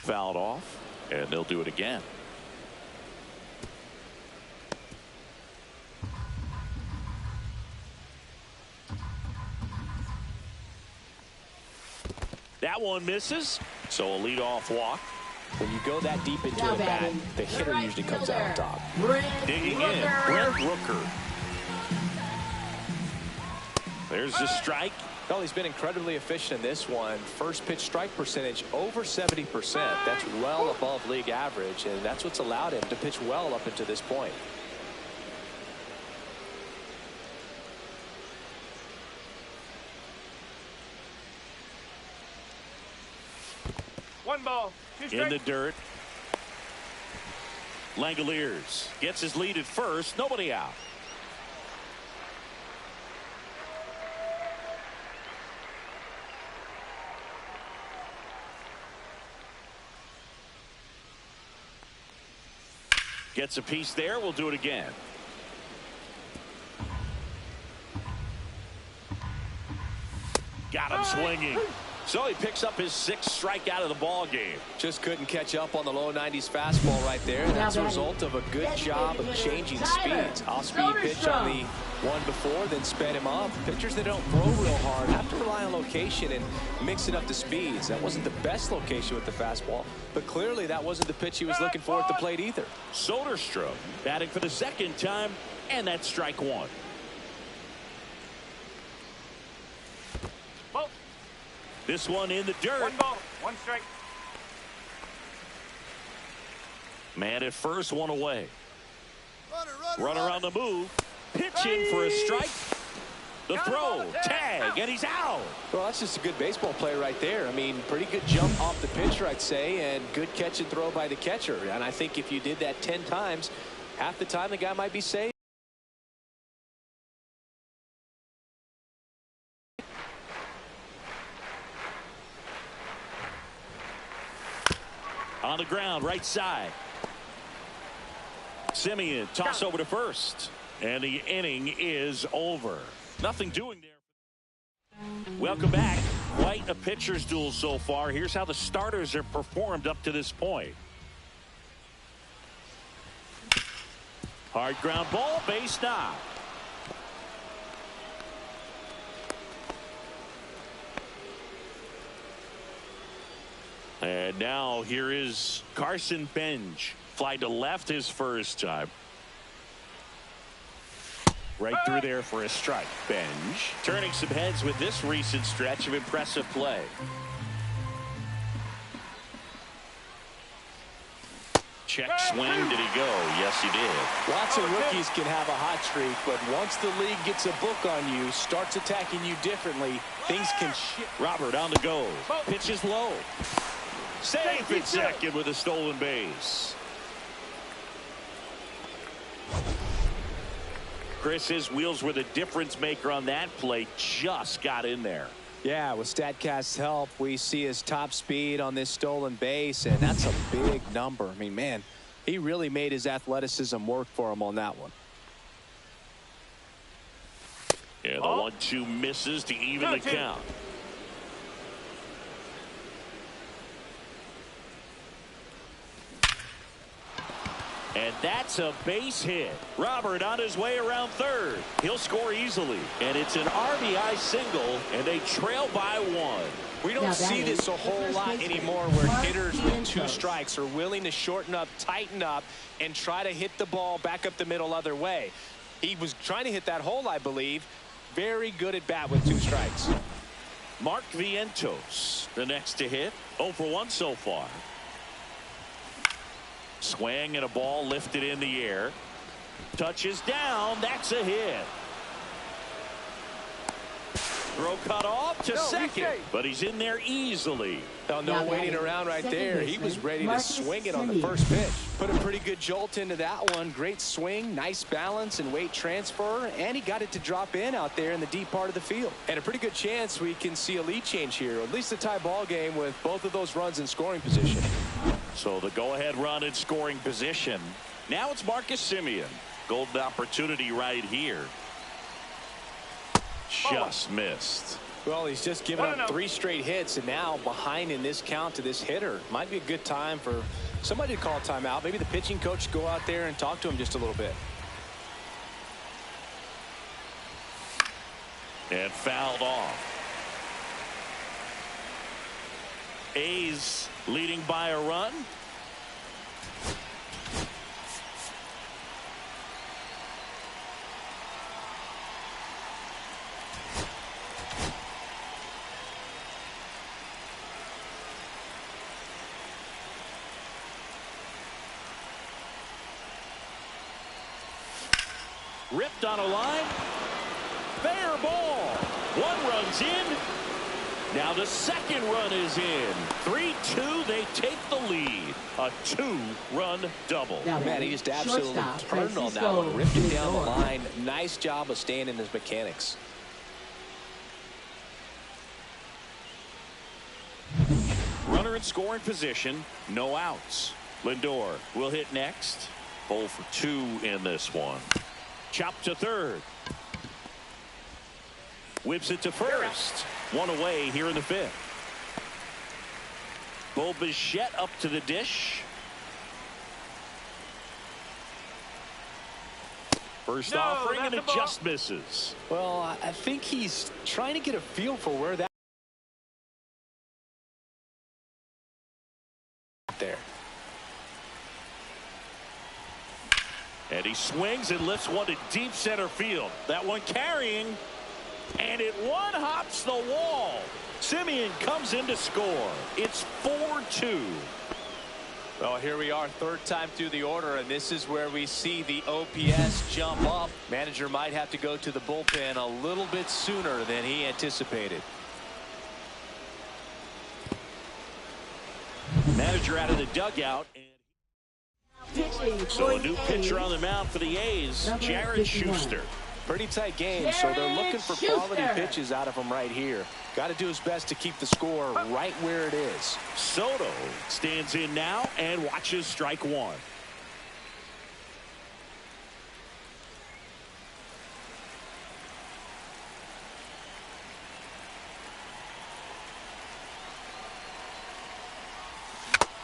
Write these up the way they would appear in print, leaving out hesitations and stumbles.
Fouled off, and they'll do it again. That one misses, so a leadoff walk. When you go that deep into a bat, the hitter usually comes out on top. Digging in, Brent Rooker. There's the strike. Well, he's been incredibly efficient in this one. First pitch strike percentage over 70%. That's well above league average, and that's what's allowed him to pitch well up until this point. One ball, two strikes. In the dirt. Langoliers gets his lead at first. Nobody out. Gets a piece there. We'll do it again. Got him swinging. So he picks up his 6th strikeout of the ball game. Just couldn't catch up on the low 90s fastball right there. That's a result of a good job of changing speeds. Off-speed pitch on the one before, then sped him up. Pitchers that don't throw real hard have to rely on location and mix it up the speeds. That wasn't the best location with the fastball, but clearly that wasn't the pitch he was looking for at the plate either. Soderstrom batting for the 2nd time, and that's strike 1. This one in the dirt. One ball, one strike. Man at first, one away. Runner on the move. Pitching for a strike. The throw, tag, and he's out. Well, that's just a good baseball play right there. I mean, pretty good jump off the pitcher, I'd say, and good catch and throw by the catcher. And I think if you did that 10 times, half the time the guy might be safe. On the ground, right side. Simeon, toss over to first. And the inning is over. Nothing doing there. Welcome back. Quite a pitcher's duel so far. Here's how the starters have performed up to this point. Hard ground ball, base knock. And now here is Carson Benj. Fly to left his first time. Right through there for a strike. Benj turning some heads with this recent stretch of impressive play. Check swing. Did he go? Yes, he did. Lots of rookies can have a hot streak, but once the league gets a book on you, starts attacking you differently, things can shift. Robert on the go. Pitches low. Safe at second with a stolen base. Chris, his wheels were the difference maker on that play. Just got in there. Yeah, with StatCast's help, we see his top speed on this stolen base, and that's a big number. I mean, man, he really made his athleticism work for him on that one. Yeah, the 1-2 misses to even the count. And that's a base hit. Robert on his way around third. He'll score easily. And it's an RBI single, and they trail by 1. We don't see this a whole lot anymore where hitters with 2 strikes are willing to shorten up, tighten up, and try to hit the ball back up the middle other way. He was trying to hit that hole, I believe. Very good at bat with 2 strikes. Mark Vientos, the next to hit. 0 for 1 so far. Swing and a ball lifted in the air. Touches down. That's a hit. Throw cut off to second, but he's in there easily. No waiting around right there. He was ready to swing it on the first pitch. Put a pretty good jolt into that one. Great swing, nice balance and weight transfer, and he got it to drop in out there in the deep part of the field. And a pretty good chance we can see a lead change here, or at least a tie ball game with both of those runs in scoring position. So the go-ahead run in scoring position. Now it's Marcus Simeon. Golden opportunity right here. Just missed. Well, he's just given up 3 straight hits, and now behind in this count to this hitter. Might be a good time for somebody to call a timeout. Maybe the pitching coach go out there and talk to him just a little bit. And fouled off. A's leading by a run. Ripped on a line. Fair ball. 1 run's in. Now the second run is in. 3-2. They take the lead. A 2-run double. Man, he just absolutely turned on that one. Ripped it down the line. Nice job of staying in his mechanics. Runner in scoring position. No outs. Lindor will hit next. 0 for 2 in this one. Chop to third. Whips it to first. 1 away here in the 5th. Bo Bichette up to the dish. First offering, and it just misses. Well, I think he's trying to get a feel for where that there. And he swings and lifts one to deep center field. That one carrying. And it one-hops the wall. Simeon comes in to score. It's 4-2. Well, here we are, 3rd time through the order, and this is where we see the OPS jump up. Manager might have to go to the bullpen a little bit sooner than he anticipated. Manager out of the dugout. So a new pitcher on the mound for the A's, Jared Schuster. Pretty tight game, so they're looking for quality pitches out of him right here. Got to do his best to keep the score right where it is. Soto stands in now and watches strike 1.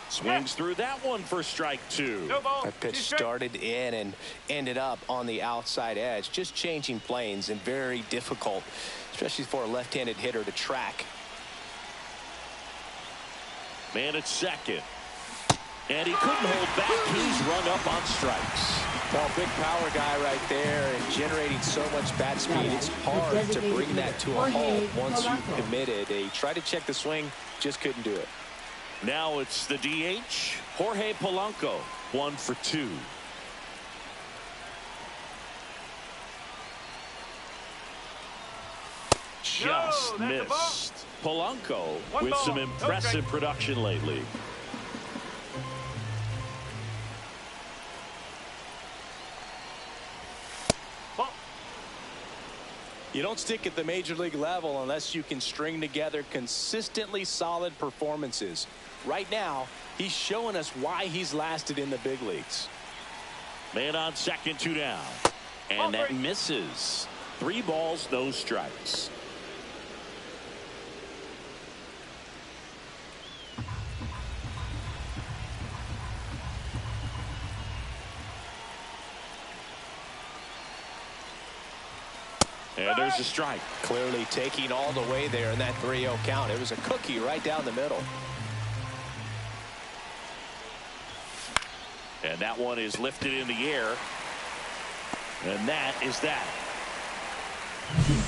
Swings through that one for strike 2. That pitch started in and ended up on the outside edge. Just changing planes and very difficult, especially for a left-handed hitter to track. Man at second. And he couldn't hold back. He's run up on strikes. Well, big power guy right there and generating so much bat speed. It's hard to bring that to a halt once you've committed. He tried to check the swing, just couldn't do it. Now it's the DH, Jorge Polanco, 1 for 2. Just missed. Polanco with some impressive production lately. You don't stick at the major league level unless you can string together consistently solid performances. Right now, he's showing us why he's lasted in the big leagues. Man on second, 2 down. And that misses. 3 balls, no strikes. And there's a strike. Clearly taking all the way there in that 3-0 count. It was a cookie right down the middle. And that one is lifted in the air. And that is that.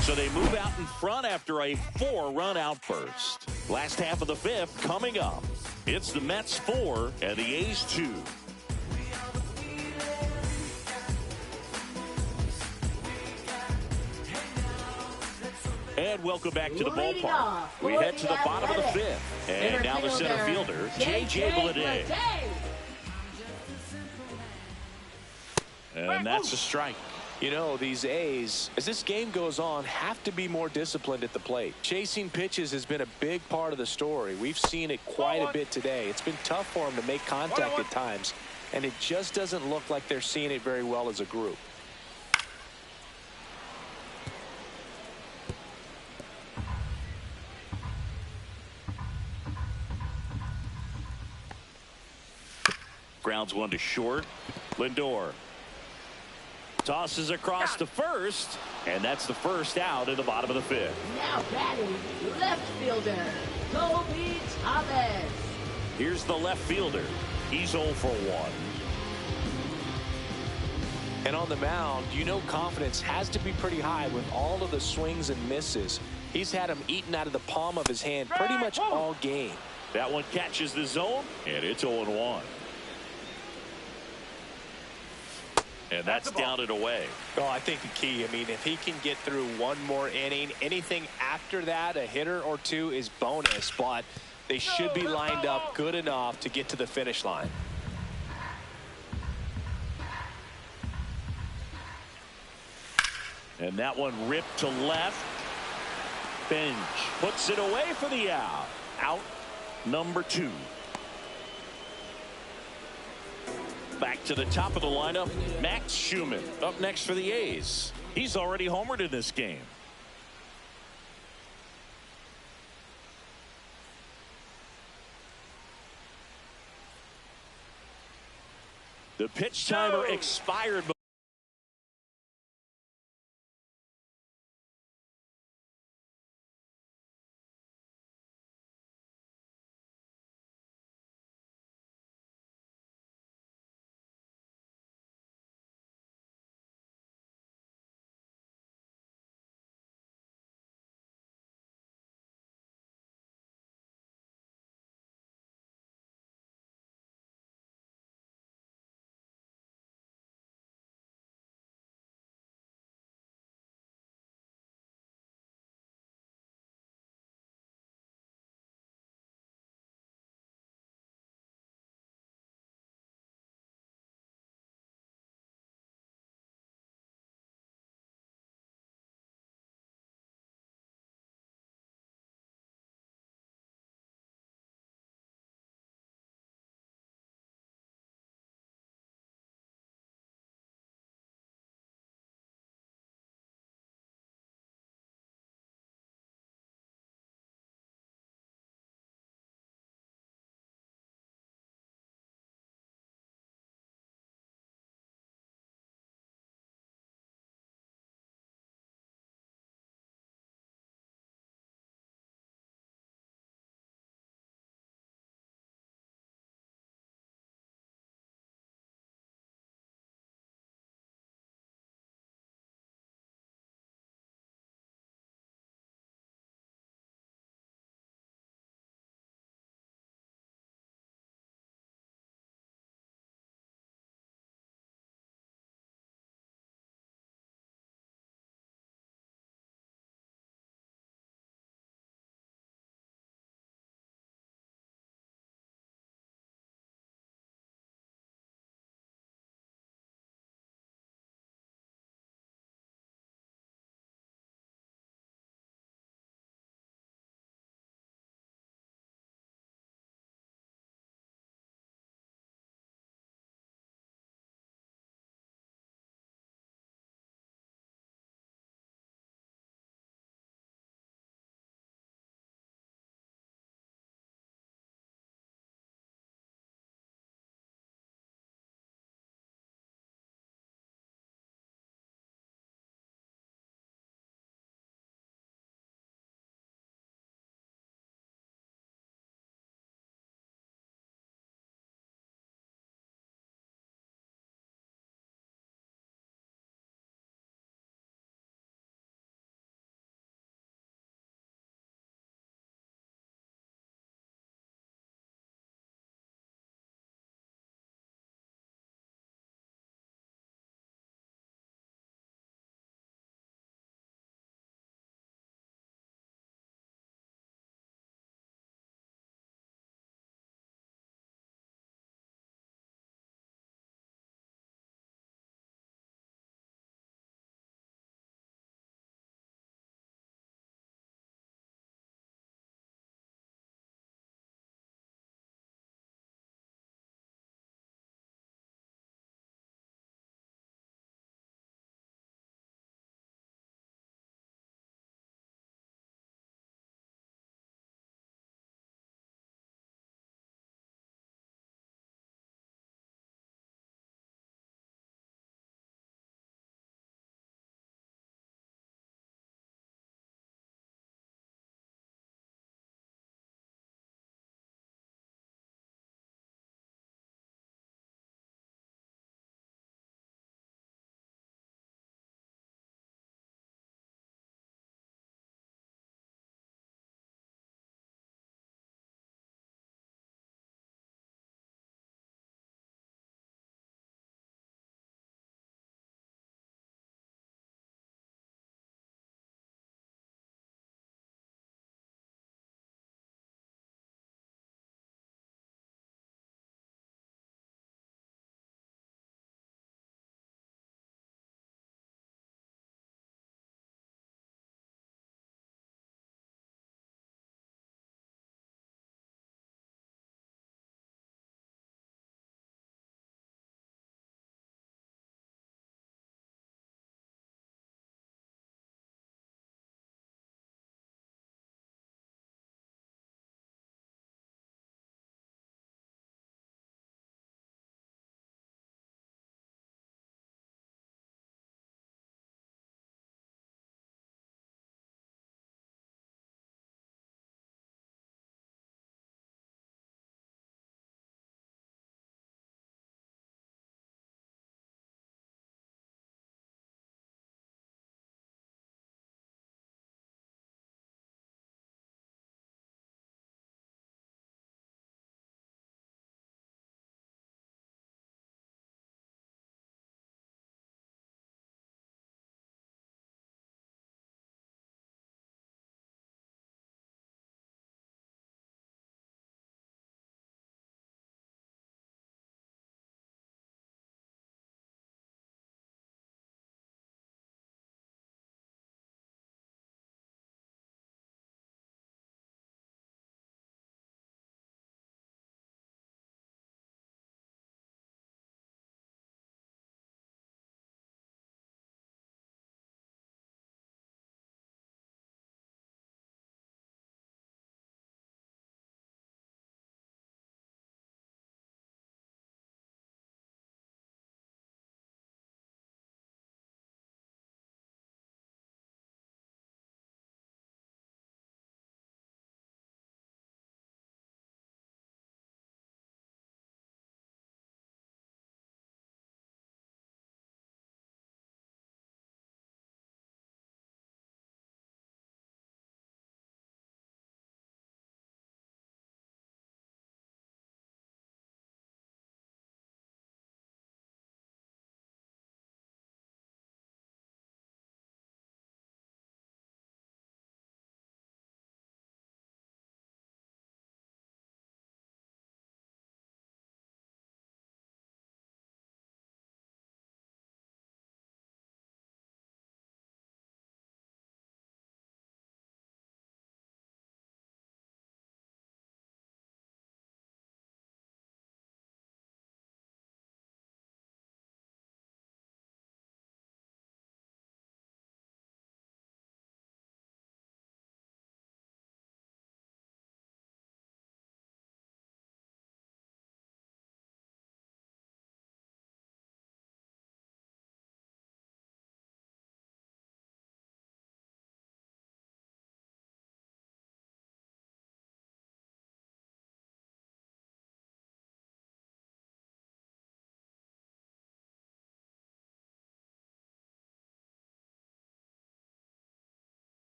So they move out in front after a 4-run outburst. Last half of the 5th coming up. It's the Mets 4 and the A's 2. And welcome back to the ballpark. We head to the bottom of the 5th. And now the center fielder, J.J. Bleday. And that's a strike. You know, these A's, as this game goes on, have to be more disciplined at the plate. Chasing pitches has been a big part of the story. We've seen it quite a bit today. It's been tough for them to make contact at times, and it just doesn't look like they're seeing it very well as a group. Grounds one to short. Lindor tosses across to first, and that's the first out in the bottom of the fifth. Now batting, left fielder, Toby Thomas. Here's the left fielder. He's 0 for 1. And on the mound, you know confidence has to be pretty high with all of the swings and misses. He's had them eaten out of the palm of his hand pretty much all game. That one catches the zone, and it's 0-1. And that's down and away. Oh, I think the key, I mean, if he can get through one more inning, anything after that, a hitter or two is bonus, but they should be lined up good enough to get to the finish line. And that one ripped to left. Bench puts it away for the out. Out number 2. Back to the top of the lineup, Max Schumann up next for the A's. He's already homered in this game. The pitch timer expired.